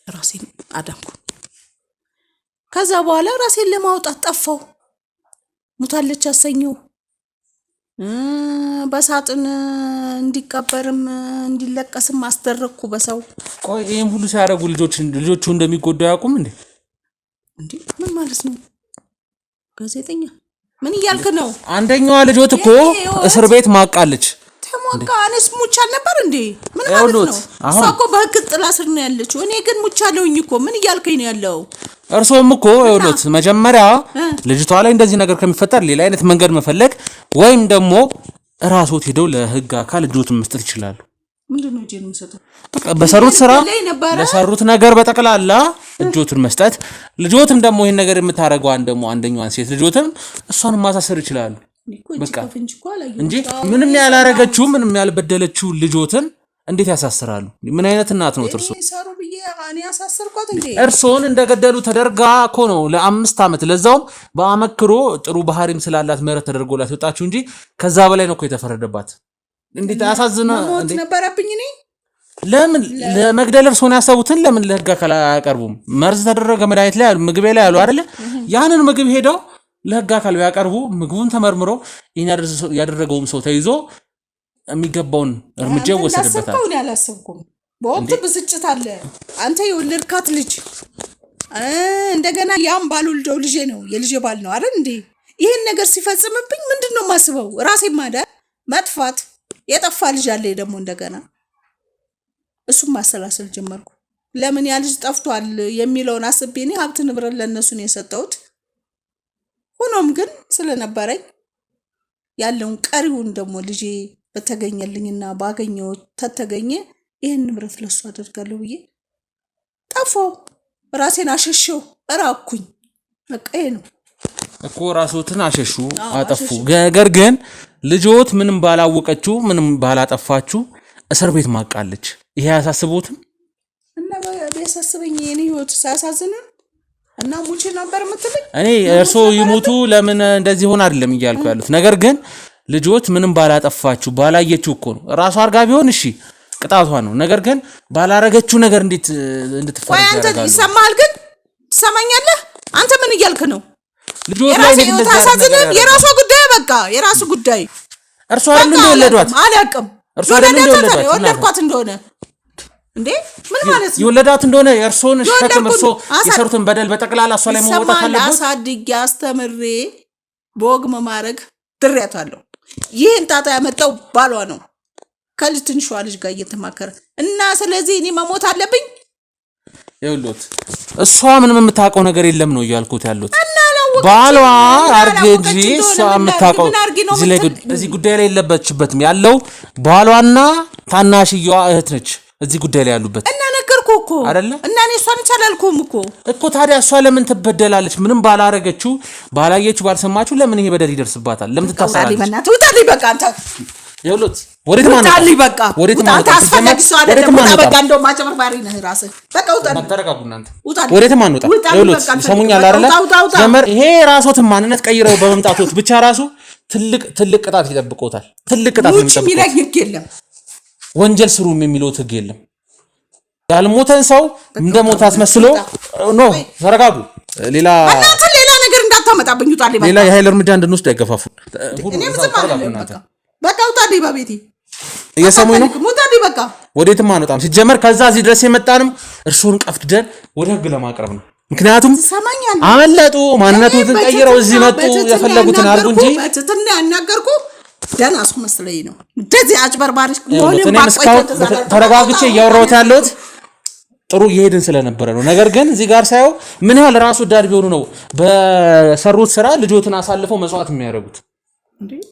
ራሴን አዳንኩ። ከዛ በኋላ ራሴን ለማውጣት ጠፋው። ሙታለች አሰኘው። በሳጥን እንዲቀበርም እንዲለቀስም አስደረግኩ በሰው። ቆይ ይሄም ሁሉ ሲያደርጉ ልጆቹ እንደሚጎዱ ያውቁም እንዴ? ምን ማለት ነው ጋዜጠኛ? ምን እያልክ ነው? አንደኛዋ ልጆት እኮ እስር ቤት ማቃለች። ተሞቃ አንስ ሙቻል ነበር እንዴ? ምን ማለት ነው? እሷ እኮ በህግ ጥላ ስር ነው ያለችው። እኔ ግን ሙቻለሁኝ እኮ። ምን እያልከኝ ነው ያለው? እርሶም እኮ ይኸውልዎት መጀመሪያ ልጅቷ ላይ እንደዚህ ነገር ከሚፈጠር ሌላ አይነት መንገድ መፈለግ ወይም ደግሞ ራስዎት ሄደው ለህግ አካል እጆትን መስጠት ይችላሉ። ምንድነው እጄን መስጠት? በሰሩት ስራ ለሰሩት ነገር በጠቅላላ እጆትን መስጠት። ልጆትም ደግሞ ይሄን ነገር የምታረገዋን ደግሞ አንደኛዋን ሴት ልጆትም እሷን ማሳሰር ይችላሉ። በቃ እንጂ ምንም ያላረገችው ምንም ያልበደለችው ልጆትን እንዴት ያሳስራሉ? ምን አይነት እናት ነው እርሶ? ሰሩ ብዬ እኔ ያሳስርኳት እንዴ? እርሶን እንደገደሉ ተደርጋ እኮ ነው ለ5 ዓመት ለዛውም በአመክሮ ጥሩ ባህሪም ስላላት ምህረት ተደርጎላት ወጣችሁ እንጂ ከዛ በላይ ነው እኮ የተፈረደባት። እንዴት ያሳዝና እንዴ! ነበረብኝ እኔ ለምን ለመግደል እርሶን ያሰቡትን ለምን ለህግ አካል አያቀርቡም? መርዝ ተደረገ መድኃኒት ላይ ምግብ ላይ ያሉ አይደለ? ያንን ምግብ ሄደው ለህግ አካል ያቀርቡ። ምግቡን ተመርምሮ ያደረገውም ሰው ተይዞ የሚገባውን እርምጃ ወሰደበታል። አንተ ያላሰብኩም በወቅቱ ብስጭት አለ። አንተ የወለድካት ልጅ እንደገና ያም ባልወልደው ልጄ ነው የልጄ ባል ነው አይደል እንዴ? ይሄን ነገር ሲፈጽምብኝ ምንድነው ማስበው? ራሴ ማዳን መጥፋት የጠፋ ልጅ አለ ደግሞ እንደገና እሱም ማሰላሰል ጀመርኩ። ለምን ያ ልጅ ጠፍቷል የሚለውን አስቤ እኔ ሀብት ንብረት ለነሱ ነው የሰጠሁት። ሆኖም ግን ስለነበረኝ ያለውን ቀሪውን ደግሞ ልጄ በተገኘልኝና ባገኘው ተተገኘ ይሄን ንብረት ለሱ አደርጋለሁ ብዬ ጠፋው። ራሴን አሸሸው እራኩኝ። በቃ ይሄ ነው እኮ ራስዎትን አሸሹ አጠፉ። ነገር ግን ልጆት ምንም ባላወቀችው ምንም ባላጠፋችሁ እስር ቤት ማቃለች። ይሄ ያሳስቦትም እና በያሳስበኝ የኔ ህይወት ሳያሳዝን እና ሙቼ ነበር የምትለኝ። እኔ እርሶ ይሞቱ ለምን እንደዚህ ሆነ አይደለም እያልኩ ያሉት። ነገር ግን ልጆት ምንም ባላጠፋችሁ ባላየችው እኮ ነው። ራሷ አርጋ ቢሆን እሺ ቅጣቷ ነው። ነገር ግን ባላረገችው ነገር እንዴት እንድትፈረድ ያደርጋሉ? አንተ ይሰማል ግን ትሰማኛለህ? አንተ ምን እያልክ ነው? ልጆት ላይ እንደዚህ ታሳዝነን። የራሷ ጉዳይ በቃ የራሱ ጉዳይ። እርሷ አይደል እንደወለዷት? አላውቅም። እርሷ አይደል እንደወለዷት? ወለድኳት እንደሆነ እንዴ ምን ማለት ነው? የወለዳት እንደሆነ የእርሶን ሸክም እርሶ የሰሩትን በደል በጠቅላላ እሷ ላይ መወጣት አለበት። አሳድጌ አስተምሬ በወግ መማረግ ድሬያታለሁ። ይህን ጣጣ ያመጣው ባሏ ነው ከልጅ ትንሿ ልጅ ጋር እየተማከረ እና ስለዚህ እኔ መሞት አለብኝ። ይኸውልዎት እሷ ምንም የምታውቀው ነገር የለም ነው እያልኩት ያሉት። ባሏ አርግ እንጂ እሷ የምታውቀው እዚህ ጉዳይ ላይ የለበችበትም። ያለው ባሏና ታናሽየዋ እህት ነች እዚህ ጉዳይ ላይ ያሉበት። እና ነገርኩህ እኮ አይደለ? እና እኔ እሷን ቻላልኩም እኮ ታዲያ እሷ ለምን ትበደላለች? ምንም ባላረገችው ባላየችው ባልሰማችሁ ለምን ይሄ በደል ይደርስባታል? ለምን ትታሰራለች? ውጣልኝ በቃ አንተ ይኸውልዎት ወዴት ማን ነው? ውጣልኝ በቃ አንተ አስፈላጊ ሰው አይደለም። ውጣ በቃ እንደውም አጭበርባሪ ነህ ራስህ። በቃ ውጣልኝ። ተረጋጉ እናንተ። ወዴት ማን ነው? ይኸውልዎት ይሰሙኛል አይደለ? ጀመር ይሄ ራስዎትን ማንነት ቀይረው በመምጣቶት ብቻ ራሱ ትልቅ ቅጣት ይጠብቆታል። ትልቅ ቅጣት ይጠብቆታል። ወንጀል ስሩም የሚለው ህግ የለም። ያልሞተን ሰው እንደሞተ አስመስሎ ኖ ተረጋጉ። ሌላ ነገር እንዳታመጣብኝ ውጣልኝ በቃ። ሌላ የኃይል እርምጃ እንድንወስድ አይገፋፉን። በቃ ውጣልኝ በቤቴ። እየሰሙኝ ነው? ውጣልኝ በቃ። ወዴትም አንወጣም። ሲጀመር ከዛ እዚህ ድረስ የመጣንም እርሶን ቀፍድደን ወደ ህግ ለማቅረብ ነው። ምክንያቱም አመለጡ፣ ማንነቱን ቀይረው እዚህ መጡ። የፈለጉትን አድርጉ እንጂ በትትና ያናገርኩ ደህና ሰው መስለኝ ነው። እንደዚህ አጭበርባሪ ተረጋግቼ እያወራሁት ያለሁት ጥሩ እየሄድን ስለነበረ ነው። ነገር ግን እዚህ ጋር ሳየው ምን ያህል ራሱ ወዳድ ቢሆኑ ነው በሰሩት ስራ ልጆትን አሳልፈው መስዋዕት የሚያደርጉት።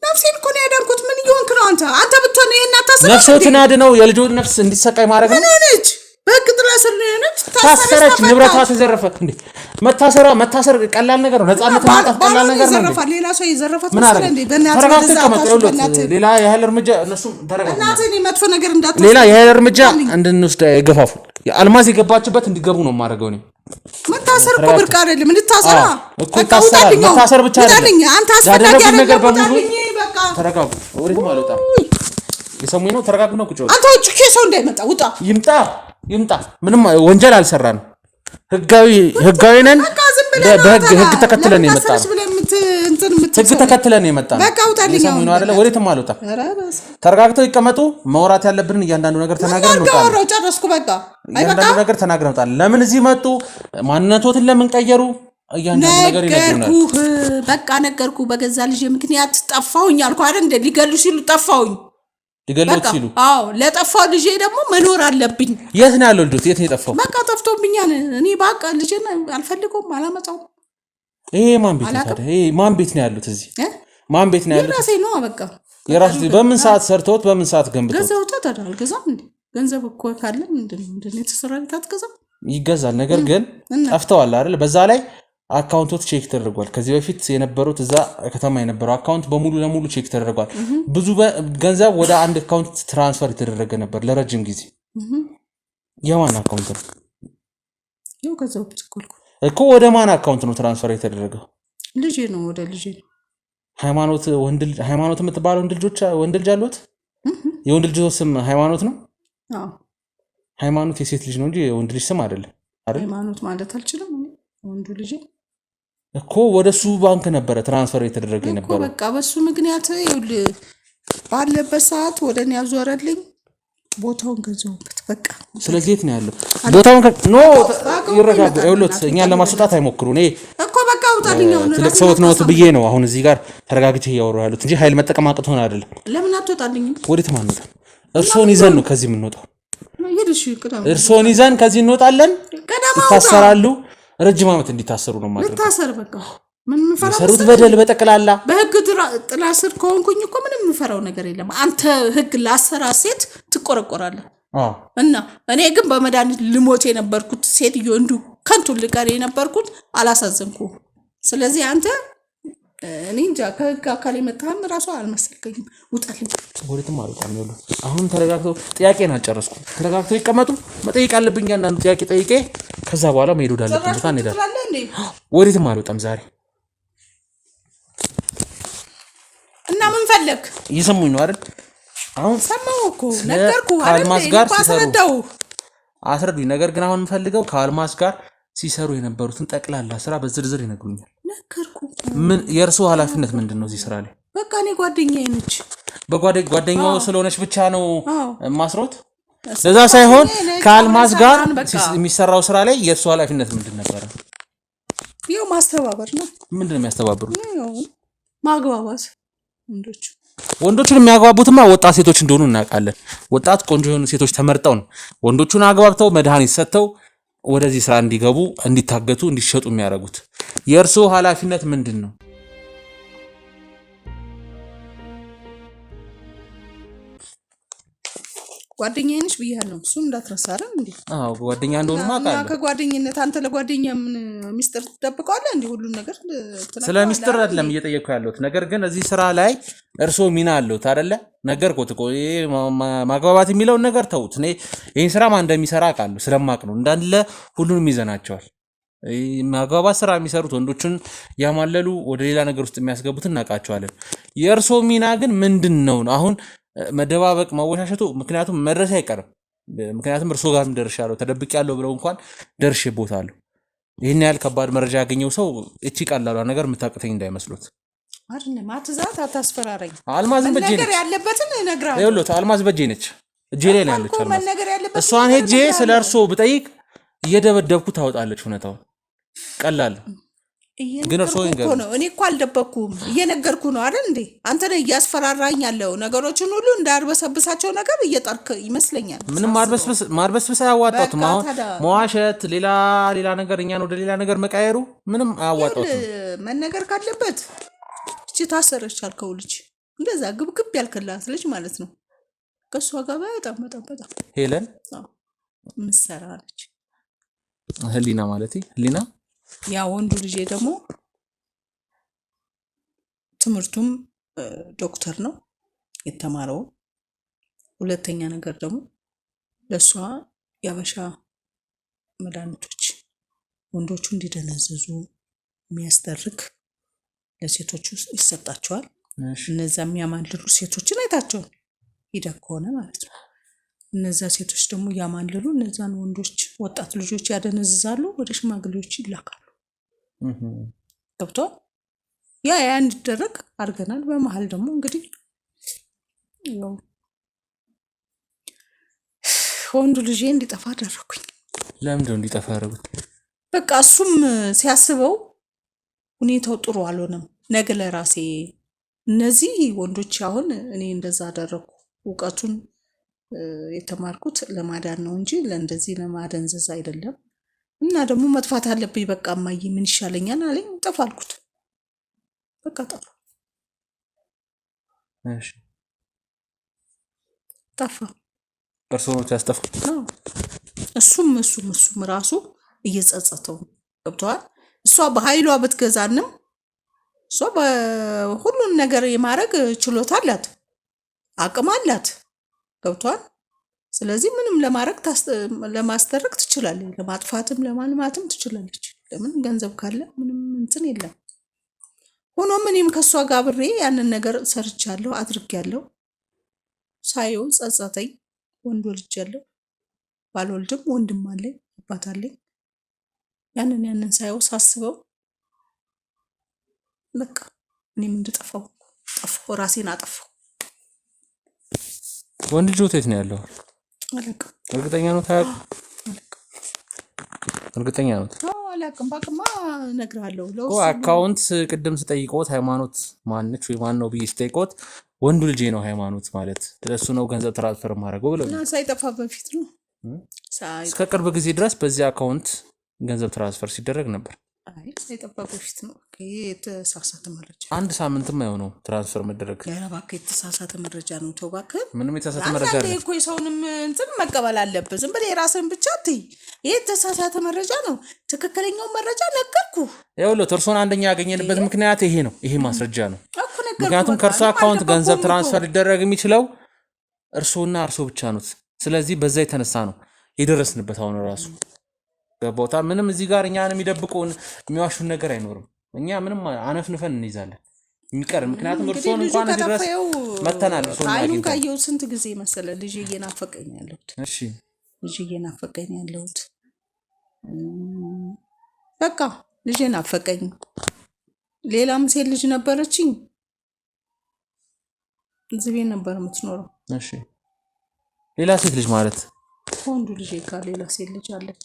ነፍሴን እኮ ነው ያዳንኩት። ምን እየሆንክ ነው አንተ ብትሆን ይሄን አታስበው። ነፍሶትን አድነው የልጆን ነፍስ እንዲሰቃይ ማድረግ ነው። ምን ሆነች? በህግ ጥላ ስር ነው የሆነች። ታሰረች፣ ንብረቷ ተዘረፈ። እንዴ መታሰር ቀላል ነገር ነው። ነፃነት ማጣት ቀላል ነገር ነው። ሌላ ሰው የዘረፋት መስለ እንዴ? ሌላ የኃይል እርምጃ እነሱም ተረጋግተው እናቴ መጥፎ ነገር እንዳትወስድ ሌላ የኃይል እርምጃ እንድንወስድ አይገፋፉ። አልማዝ የገባችበት እንዲገቡ ነው ማድረገው ነው። መታሰር እኮ ብርቅ አይደለም። እንድታሰራ እኮ መታሰር ብቻ አይደለም። አንተ አስፈላጊ ነገር በሙሉ ተረጋጉ። ወዴትም አልወጣም። የሰሙኝ ነው። ተረጋጉ ነው። ቁጭ አንተ ውጭ ኬሶ እንዳይመጣ ውጣ። ይምጣ። ምንም ወንጀል አልሰራንም። ህጋዊ ነን። በህግ ተከትለን የመጣ ነው። እንትን የምትል ህግ ተከትለን የመጣ ነው። በቃ አውጣልኝ አሁን ነው አይደለ? ወዴትም አልወጣም። ኧረ በስ ተረጋግተው ይቀመጡ። መውራት ያለብንን እያንዳንዱ ነገር ተናግረን ነው እንወጣለን። ወራው ጨረስኩ በቃ እያንዳንዱ ነገር ተናግረን እንወጣለን። ለምን እዚህ መጡ? ማንነቶትን ለምን ቀየሩ? እያንዳንዱ ነገር ይነግሩናል። በቃ ነገርኩ። በገዛ ልጅ ምክንያት ጠፋሁኝ አልኩ አይደል? እንደ ሊገሉ ሲሉ ጠፋሁኝ። ሊገሉት ሲሉ? አዎ ለጠፋው ልጄ ደግሞ መኖር አለብኝ። የት ነው ያለው ልጆት? የት ነው የጠፋው? በቃ ጠፍቶብኛል። እኔ በቃ ልጄን አልፈልገውም፣ አላመጣውም። ይሄ ማን ቤት ነው ታዲያ? ይሄ ማን ቤት ነው ያሉት? እዚህ ማን ቤት ነው ያሉት? የራሴ ነው በቃ የራሱ። በምን ሰዓት ሰርተውት በምን ሰዓት ገንብተውት? ገንዘብ ተዳል ገዛም እንዴ? ገንዘብ እኮ ካለ ምንድነው የተሰራ ቤት አትገዛም? ይገዛል። ነገር ግን ጠፍተዋል አይደል? በዛ ላይ አካውንቶት ቼክ ተደርጓል። ከዚህ በፊት የነበሩት እዛ ከተማ የነበረው አካውንት በሙሉ ለሙሉ ቼክ ተደርጓል። ብዙ ገንዘብ ወደ አንድ አካውንት ትራንስፈር የተደረገ ነበር ለረጅም ጊዜ። የማን አካውንት ነው? ያው ገንዘብ ብትቆልኩ እኮ ወደ ማን አካውንት ነው ትራንስፈር የተደረገው? ልጄ ነው፣ ወደ ልጄ ነው። ሃይማኖት የምትባለው ወንድ ልጅ አሉት? የወንድ ልጅ ስም ሃይማኖት ነው? አዎ ሃይማኖት የሴት ልጅ ነው እንጂ የወንድ ልጅ ስም አይደለም አይደል? ሃይማኖት ማለት አልችልም ወንዱ ልጅ እኮ ወደሱ ባንክ ነበረ ትራንስፈር የተደረገ ነበር። በቃ በሱ ምክንያት ባለበት ሰዓት ወደኔ ያዞረልኝ ቦታውን ገዛውበት በቃ። ስለዚህ የት ነው ያለው? ቦታውን ይረጋጋ። ይኸውልህ እኛን ለማስወጣት አይሞክሩ። እኔ እኮ በቃ አውጣልኝ ነው ትልቅ ሰውት ነው ብዬ ነው አሁን እዚህ ጋር ተረጋግቼ እያወራሁ ያሉት እንጂ ኃይል መጠቀም አቅቶን አይደለም። ለምን አትወጣልኝ? ወዴት ማንወጣ? እርሶን ይዘን ነው ከዚህ የምንወጣው። እርሶን ይዘን ከዚህ እንወጣለን። ይታሰራሉ። ረጅም ዓመት እንዲታሰሩ ነው ማለት ነው። ልታሰር በቃ ምን ምፈራው? ሰሩት በደል በጠቅላላ በህግ ጥላ ስር ከሆንኩኝ እኮ ምንም ምፈራው ነገር የለም። አንተ ህግ ላሰራ ሴት ትቆረቆራለህ። እና እኔ ግን በመድኃኒት ልሞት የነበርኩት ሴትዮ እንዱ ከንቱ ልቀር የነበርኩት አላሳዘንኩም። ስለዚህ አንተ እኔ እንጃ ከህግ አካል የመጣህም ራሱ አልመሰልከኝም። ውጣልኝ። ወዴትም አልወጣም። ይኸውልህ አሁን ተረጋግተው ጥያቄን አልጨረስኩም። ተረጋግተው ይቀመጡ። መጠየቅ አለብኝ አንዳንዱ ጥያቄ ጠይቄ ከዛ በኋላ መሄድ ወዳለብን ቦታ እንሄዳለን። ወዴትም አልወጣም ዛሬ። እና ምን ፈለግ? እየሰሙኝ ነው አይደል? አሁን ሰማሁ እኮ ነገርኩህ አይደል? ከአልማዝ ጋር አስረዳው አስረዱኝ። ነገር ግን አሁን የምፈልገው ከአልማዝ ጋር ሲሰሩ የነበሩትን ጠቅላላ ስራ በዝርዝር ይነግሩኛል። ነገርኩህ። ምን የእርሱ ኃላፊነት ምንድን ነው እዚህ ስራ ላይ? በቃ እኔ ጓደኛዬ ነች። ጓደኛው ስለሆነች ብቻ ነው ማስሮት? ለዛ ሳይሆን ከአልማዝ ጋር የሚሰራው ስራ ላይ የእርሱ ኃላፊነት ምንድን ነበረ? ያው ማስተባበር ነው። ምንድን ነው የሚያስተባብሩት? ማግባባት። ወንዶቹን የሚያግባቡትማ ወጣት ሴቶች እንደሆኑ እናውቃለን። ወጣት ቆንጆ የሆኑ ሴቶች ተመርጠው ነው ወንዶቹን አግባብተው መድኃኒት ሰጥተው ወደዚህ ስራ እንዲገቡ፣ እንዲታገቱ፣ እንዲሸጡ የሚያደርጉት። የእርሱ ኃላፊነት ምንድን ነው? ጓደኛዬ ነች ብያለሁ። እሱን እንዳትረሳ አይደል እንዴ? አዎ ጓደኛ እንደሆነ ማውቃለሁ። ከጓደኝነት አንተ ለጓደኛ ምን ሚስጥር ትደብቀዋለህ እንዴ? ሁሉን ነገር ስለ ሚስጥር አይደለም እየጠየቅኩ ያለሁት። ነገር ግን እዚህ ስራ ላይ እርስዎ ሚና አለሁት አይደለ? ነገርኩት እኮ ማግባባት የሚለውን ነገር ተውት። እኔ ይህን ስራ ማን እንደሚሰራ አውቃለሁ። ስለማውቅ ነው እንዳለ ሁሉንም ይዘናቸዋል። ማግባባት ስራ የሚሰሩት ወንዶችን ያማለሉ ወደ ሌላ ነገር ውስጥ የሚያስገቡትን እናውቃቸዋለን። የእርስዎ ሚና ግን ምንድን ነው? አሁን መደባበቅ መወሻሸቱ፣ ምክንያቱም መድረስ አይቀርም። ምክንያቱም እርሶ ጋርም ደርሻለሁ፣ ተደብቄያለሁ ብለው እንኳን ደርሼበታለሁ። ይህን ያህል ከባድ መረጃ ያገኘው ሰው እቺ ቀላሏ ነገር የምታቅተኝ እንዳይመስሉት። አይደለም አትዛት፣ አታስፈራረኝ። አልማዝ በጄ ነች። ነገር ያለበትን እነግርሃለሁ። ይኸውልህ አልማዝ በጄ ነች፣ እጄ ላይ ነው ያለች አልማዝ። እሷን ሄጄ ስለ እርሶ ብጠይቅ እየደበደብኩ ታወጣለች እውነታውን። ቀላል ግን እርሶ ይንገሩ ነው። እኔ እኮ አልደበኩም፣ እየነገርኩ ነው አይደል እንዴ? አንተ ነህ እያስፈራራኝ ያለው። ነገሮችን ሁሉ እንዳርበሰብሳቸው ነገር እየጠርክ ይመስለኛል። ምንም ማርበስብስ አያዋጣትም። አሁን መዋሸት፣ ሌላ ነገር እኛን ወደ ሌላ ነገር መቃየሩ ምንም አያዋጣትም። መነገር ካለበት እቺ ታሰረች አልከው ልጅ እንደዛ ግብግብ ያልከላት ልጅ ማለት ነው። ከሷ ጋር በጣም ሄለን ምሰራ ነች። ህሊና ማለት ህሊና ያ ወንዱ ልጄ ደግሞ ትምህርቱም ዶክተር ነው የተማረው። ሁለተኛ ነገር ደግሞ ለሷ ያበሻ መድኃኒቶች ወንዶቹ እንዲደነዘዙ የሚያስደርግ ለሴቶቹ ይሰጣቸዋል። እነዛ የሚያማልሉ ሴቶችን አይታቸዋል ሂደህ ከሆነ ማለት ነው። እነዛ ሴቶች ደግሞ ያማልሉ እነዛን ወንዶች ወጣት ልጆች ያደነዝዛሉ፣ ወደ ሽማግሌዎች ይላካሉ። ገብቷል? ያ እንዲደረግ አድርገናል። በመሀል ደግሞ እንግዲህ ያው ወንዱ ልጄ እንዲጠፋ አደረኩኝ። ለምንድነው እንዲጠፋ ያደረጉት? በቃ እሱም ሲያስበው ሁኔታው ጥሩ አልሆነም። ነገ ለራሴ እነዚህ ወንዶች አሁን እኔ እንደዛ አደረኩ እውቀቱን የተማርኩት ለማዳን ነው እንጂ ለእንደዚህ ለማደንዘዝ አይደለም። እና ደግሞ መጥፋት አለብኝ። በቃ እማዬ ምን ይሻለኛል አለኝ። ጠፋ አልኩት። በቃ ጠፋ እሺ ጠፋ። እርስዎ ነው ያስጠፉት? እሱም ራሱ እየጸጸተው ገብተዋል። እሷ በኃይሏ ብትገዛንም እሷ በሁሉን ነገር የማድረግ ችሎታ አላት፣ አቅም አላት። ገብቷል። ስለዚህ ምንም ለማድረግ ለማስደረግ ትችላለች፣ ለማጥፋትም ለማልማትም ትችላለች። ለምን ገንዘብ ካለ ምንም እንትን የለም። ሆኖም እኔም ከእሷ ጋር አብሬ ያንን ነገር ሰርቻለሁ፣ አድርጌያለሁ። ሳየው ጸጸተኝ። ወንድ ወልጃለሁ፣ ባልወልድም ወንድም አለኝ፣ አባት አለኝ። ያንን ሳየው ሳስበው በቃ እኔም እንድጠፋው ጠፋሁ፣ ራሴን አጠፋሁ። ወንድ ልጅ የት ነው ያለው? አላውቅም። እርግጠኛ ነው? ታውቃለህ? እርግጠኛ ነው? አላውቅም። በቃማ እነግርሃለሁ። አካውንት ቅድም ስጠይቆት ሃይማኖት ማነች ወይ ማን ነው ብዬ ስጠይቆት ወንዱ ልጄ ነው ሃይማኖት ማለት ለሱ ነው ገንዘብ ትራንስፈር ማድረገው ብለው እና ሳይጠፋ በፊት ነው። እስከ ቅርብ ጊዜ ድረስ በዚህ አካውንት ገንዘብ ትራንስፈር ሲደረግ ነበር። አይ ሳይጠፋ በፊት ነው። የተሳሳተ መረጃ። አንድ ሳምንትም አይሆነው ትራንስፈር መደረግ። ያ እባክህ የተሳሳተ መረጃ ነው። ተው እባክህ። ምንም የተሳሳተ መረጃ አይደለም እኮ የሰውንም እንትን መቀበል አለበት። ዝም ብለህ የራስህን ብቻ አትይ። ይሄ የተሳሳተ መረጃ ነው። ትክክለኛው መረጃ ነገርኩህ። ይኸውልህ እርሶን አንደኛ ያገኘንበት ምክንያት ይሄ ነው። ይሄ ማስረጃ ነው። ምክንያቱም ከእርሶ አካውንት ገንዘብ ትራንስፈር ሊደረግ የሚችለው እርሶና እርሶ ብቻ ነው። ስለዚህ በዛ የተነሳ ነው የደረስንበት። አሁን ራሱ በቦታ ምንም እዚህ ጋር እኛን የሚደብቁን የሚዋሹን ነገር አይኖርም። እኛ ምንም አነፍንፈን እንይዛለን የሚቀር ምክንያቱም እርሶን እንኳን እዚህ ድረስ መተናል። እርሶን አይኑን ካየው ስንት ጊዜ መሰለ ልጅ እየናፈቀኝ ያለሁት። እሺ ልጅ እየናፈቀኝ ያለሁት በቃ ልጅ ናፈቀኝ። ሌላም ሴት ልጅ ነበረችኝ እዚህ ቤት ነበር የምትኖረው። እሺ ሌላ ሴት ልጅ ማለት ወንዱ ልጅ ጋር ሌላ ሴት ልጅ አለች።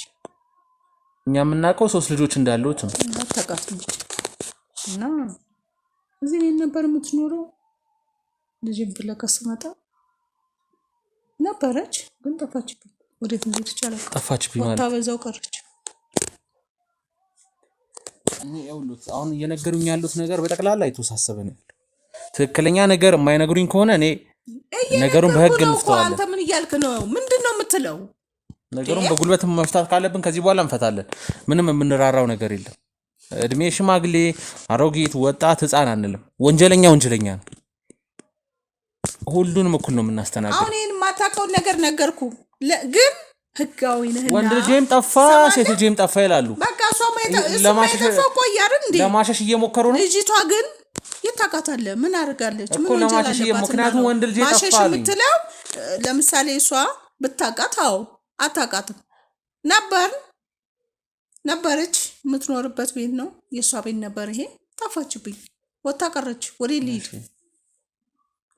እኛ የምናውቀው 3 ልጆች እንዳሉት ነው። አታውቃትም እና እዚህ ቤት ነበር የምትኖረው። ልጅም ፍለጋ ስመጣ ነበረች፣ ግን ጠፋችብኝ። ወዴት እንደሄደች አላውቅም። ጠፋችብኝ ማለት በዛው ቀረች። አሁን እየነገሩኝ ያሉት ነገር በጠቅላላ የተወሳሰበ ነው። ትክክለኛ ነገር የማይነግሩኝ ከሆነ እኔ ነገሩን በህግ እንፍታለን። አንተ ምን እያልክ ነው? ምንድን ነው የምትለው? ነገሩን በጉልበት መፍታት ካለብን ከዚህ በኋላ እንፈታለን። ምንም የምንራራው ነገር የለም። እድሜ ሽማግሌ፣ አሮጊት፣ ወጣት፣ ህፃን አንልም። ወንጀለኛ ወንጀለኛ ነው። ሁሉንም እኩል ነው የምናስተናግድ። አሁን ይሄን የማታውቀውን ነገር ነገርኩ፣ ግን ህጋዊ ነህና ወንድ ልጄም ጠፋ ሴት ልጄም ጠፋ ይላሉ። በቃ እሷ ለማሸሽ ቆያርን እንዴ? ለማሸሽ እየሞከሩ ነው። ልጅቷ ግን የታውቃታለህ? ምን አድርጋለች? ምን ወንጀል አለባት? ምክንያቱም ወንድ ልጅ ጠፋ የምትለው ለምሳሌ እሷ ብታውቃት፣ አዎ አታውቃትም ነበረች። የምትኖርበት ቤት ነው የእሷ ቤት ነበር። ይሄ ጠፋችብኝ፣ ወጣ ቀረች። ወዴ ልሂድ?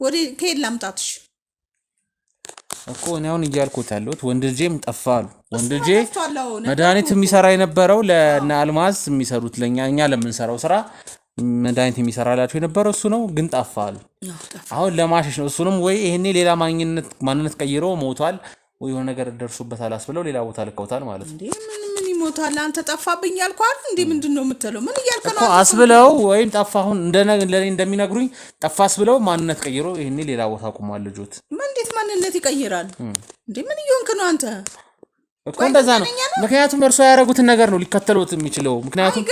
ወዴ ከየት ላምጣትሽ እኮ እኔ አሁን እያልኩት ያለሁት ወንድ ልጄም ጠፋ አሉ። ወንድ ልጄ መድኃኒት የሚሰራ የነበረው ለእነ አልማዝ የሚሰሩት እኛ ለምንሰራው ስራ መድኃኒት የሚሰራላቸው የነበረው እሱ ነው፣ ግን ጠፋ አሉ። አሁን ለማሸሽ ነው። እሱንም ወይ ይሄኔ ሌላ ማንነት ቀይሮ ሞቷል ወይ የሆነ ነገር ደርሶበታል አስብለው ሌላ ቦታ ልከውታል ማለት ነው። ምን ይሞታል? አንተ ጠፋብኝ ያልኳል እንዴ? ምንድን ነው የምትለው? ምን እያልክ ነው? አስብለው ወይም ጠፋ። አሁን ለኔ እንደሚነግሩኝ ጠፋ አስብለው ማንነት ቀይሮ ይሄኔ ሌላ ቦታ ቆሟል ልጆት። እንዴት ማንነት ይቀይራል እንዴ? ምን እየሆንክ ነው አንተ? እኮ እንደዛ ነው። ምክንያቱም እርሶ ያደረጉትን ነገር ነው ሊከተሉት የሚችለው። ምክንያቱም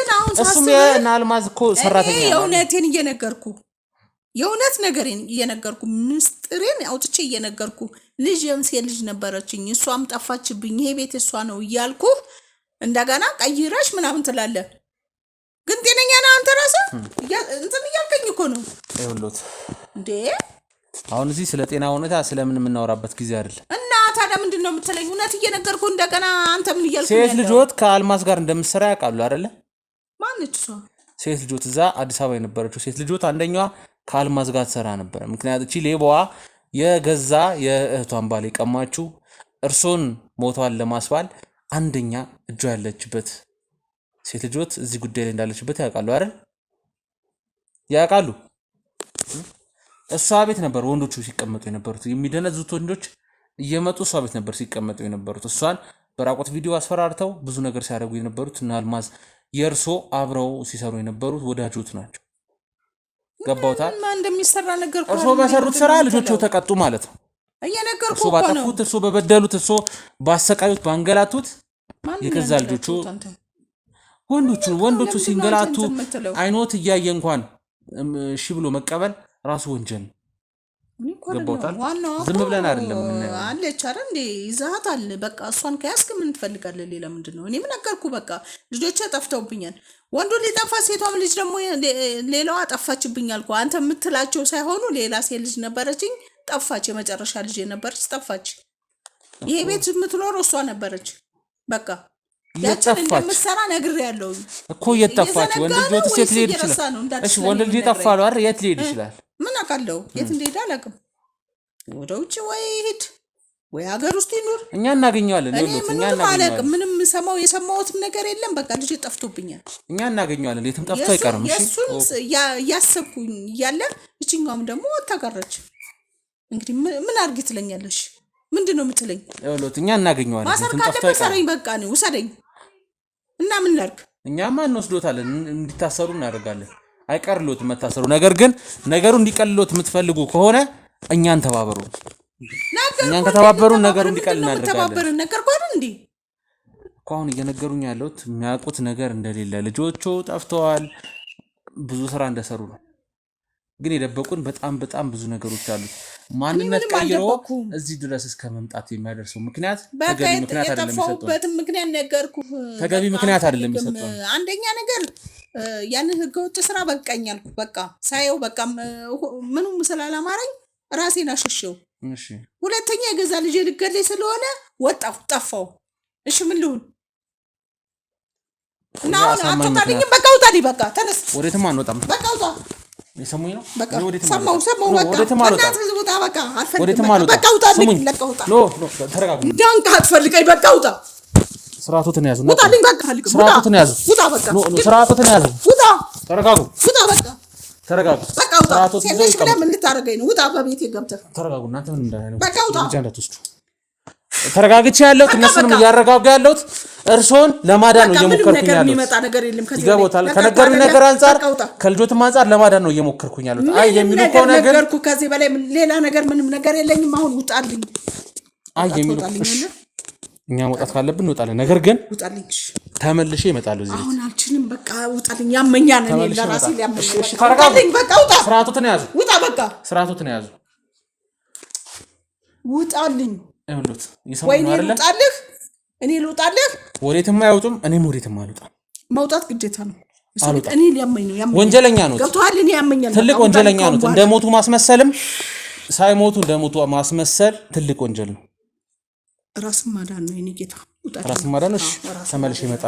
እሱም የእነ አልማዝ እኮ ሰራተኛ ነው። የእውነቴን እየነገርኩ የእውነት ነገሬን እየነገርኩ ምስጢሬን አውጥቼ እየነገርኩ ልጅም ሴት ልጅ ነበረችኝ እሷም ጠፋችብኝ ይሄ ቤት እሷ ነው እያልኩ እንደገና ቀይረሽ ምናምን ትላለህ። ግን ጤነኛ ነህ አንተ ራስህ? እንትን እያልከኝ እኮ ነው። ይኸውልዎት እንዴ አሁን እዚህ ስለ ጤና ሁኔታ ስለምን የምናወራበት ጊዜ አይደለም። እና ታዲያ ምንድን ነው የምትለኝ? እውነት እየነገርኩ እንደገና አንተ ምን እያልከኝ? ሴት ልጆት ከአልማዝ ጋር እንደምትሰራ ያውቃሉ አይደለ? ማነች እሷ? ሴት ልጆት እዛ አዲስ አበባ የነበረችው ሴት ልጆት አንደኛዋ ከአልማዝ ጋር ትሰራ ነበር። ምክንያቱም እቺ ሌባዋ የገዛ የእህቷን ባል የቀማችው እርሶን ሞቷን ለማስባል አንደኛ እጇ ያለችበት ሴት ልጆት እዚህ ጉዳይ ላይ እንዳለችበት ያውቃሉ አይደል? ያውቃሉ። እሷ ቤት ነበር ወንዶቹ ሲቀመጡ የነበሩት። የሚደነዙት ወንዶች እየመጡ እሷ ቤት ነበር ሲቀመጡ የነበሩት። እሷን በራቆት ቪዲዮ አስፈራርተው ብዙ ነገር ሲያደርጉ የነበሩት እና አልማዝ የእርሶ አብረው ሲሰሩ የነበሩት ወዳጆት ናቸው። ገባውታል? ማን እንደሚሰራ ነገር እርሶ በሰሩት ስራ ልጆቹ ተቀጡ ማለት ነው። እየነገርኩ እርሶ ባጠፉት፣ እርሶ በበደሉት፣ እርሶ ባሰቃዩት፣ ባንገላቱት የገዛ ልጆቹ ወንዶቹ ሲንገላቱ አይኖት እያየ እንኳን እሺ ብሎ መቀበል ራሱ ወንጀል ነው። ገባውታል? ዝም ብለን አይደለም አለች አይደል እንዴ ይዛታል። በቃ እሷን ከያዝክ ምን ትፈልጋለህ? ሌላ ምንድነው? እኔ ምን ነገርኩ? በቃ ልጆቼ ጠፍተውብኛል። ወንዱ ሊጠፋ ሴቷም ልጅ ደግሞ ሌላዋ ጠፋችብኝ አልኩ። አንተ የምትላቸው ሳይሆኑ ሌላ ሴት ልጅ ነበረችኝ ጠፋች። የመጨረሻ ልጅ የነበረች ጠፋች። ይሄ ቤት የምትኖር እሷ ነበረች። በቃ ያችን እንደምትሰራ ነግሬያለሁ እኮ። እየጠፋች ወንድ ልጅ ሴት ሊሄድ ይችላል። እሺ ወንድ ልጅ ጠፋሉ አይደል? የት ሊሄድ ይችላል? ምን አውቃለሁ? የት እንደሄደ አላውቅም። ወደ ውጭ ወይ ሄድ ወይ ሀገር ውስጥ ይኑር፣ እኛ እናገኘዋለን። ምንም የሰማሁትም ነገር የለም። በቃ ልጅ ጠፍቶብኛል። እኛ እናገኘዋለን። የትም ጠፍቶ አይቀርም። የእሱን እያሰብኩኝ እያለ እችኛውም ደግሞ ተጋራች። እንግዲህ ምን አድርጊ ትለኛለሽ? ምንድን ነው የምትለኝ? እኛ እናገኘዋለን። ማሰር ካለበት ሰረኝ፣ በቃ ነው ውሰደኝ እና ምን ላድርግ? እኛማ እንወስዶታለን፣ እንዲታሰሩ እናደርጋለን። አይቀርልዎትም መታሰሩ። ነገር ግን ነገሩ እንዲቀልሎት የምትፈልጉ ከሆነ እኛን ተባበሩ። እኛን ከተባበሩ ነገሩ እንዲቀል እናደርጋለን። ነገርኩ አይደል እንዴ? አሁን እየነገሩኝ ያለሁት የሚያውቁት ነገር እንደሌለ ልጆቹ ጠፍተዋል፣ ብዙ ስራ እንደሰሩ ነው። ግን የደበቁን በጣም ብዙ ነገሮች አሉት። ማንነት ቀይሮ እዚህ ድረስ እስከ መምጣት የሚያደርሰው ምክንያት ተገቢ ምክንያት አይደለም የሚሰጠው። ምክንያት ነገርኩ። ተገቢ ምክንያት አይደለም የሚሰጠው። አንደኛ ነገር ያንን ህገወጥ ስራ በቃኝ አልኩ። በቃ ሳየው በቃ ምኑም ስላላማረኝ ራሴን አሸሸው። እሺ ሁለተኛ የገዛ ልጅ ልገለኝ ስለሆነ ወጣሁ፣ ጠፋሁ። እሺ ምን ልሁን? እና አጣጣልኝ። በቃ ውጣልኝ። በቃ ተነስ። ወዴትም አንወጣም። በቃ ውጣ። የሰሙኝ ነው። ሰማሁ። በቃ ወዴትም አልወጣም። ውጣ። በቃ ወዴትም አልወጣም። በቃ ውጣልኝ። ለቃ ውጣ። ተረጋጉ። ዳንካ አትፈልገኝ። በቃ ውጣ። ስርዓቱን ያዙ። ውጣልኝ። በቃ ስርዓቱን ያዙ። ውጣ። በቃ ስርዓቱን ያዙ። ውጣ። ተረጋጉ። ውጣ። በቃ ተረጋጉ። በቃ ውጣ። ሴቶች ብለህ ምን ልታደርገኝ ነው? ውጣ። በቤቴ ገብተህ ተረጋጉ። እናንተ ምን እንዳያለው በቃ ውጣ። ተረጋግቼ ያለሁት እነሱንም እያረጋጉ ያለሁት እርሶን ለማዳን ነው እየሞከርኩኝ ያለሁት። ይገቦታል። ከነገሩኝ ነገር አንጻር ከልጆትም አንጻር ለማዳን ነው እየሞከርኩኝ ያለሁት። አይ የሚሉ ከሆነ ግን ነገርኩ። ከዚህ በላይ ሌላ ነገር ምንም ነገር የለኝም። አሁን ውጣልኝ። አይ የሚሉ እኛ መውጣት ካለብን እንወጣለን። ነገር ግን ውጣልኝ። ተመልሼ እመጣለሁ። እዚህ አሁን አልችልም። በቃ ውጣልኝ። ያመኛል። እኔ ለራሴ ሊያመኝ። ተረጋጉ። በቃ ውጣ። ስርዓቱን ያዙ። ውጣ። በቃ ስርዓቱን ያዙ። ውጣልኝ። ይሁንሉት ወይ እኔ ልውጣልህ? እኔ ልውጣልህ? ወዴትም አይወጡም። እኔም ወዴትም አልወጣም። መውጣት ግዴታ ነው። እኔ ሊያመኝ ነው። ያመኝ ወንጀለኛ ነው። ገብቶሃል? እኔ ያመኛል። ትልቅ ወንጀለኛ ነው። እንደሞቱ ማስመሰልም ሳይሞቱ እንደሞቱ ማስመሰል ትልቅ ወንጀል ነው። ራስን ማዳን ነው። የኔ ጌታ ራስን ማዳን ነው። እሺ ተመልሼ እመጣለሁ።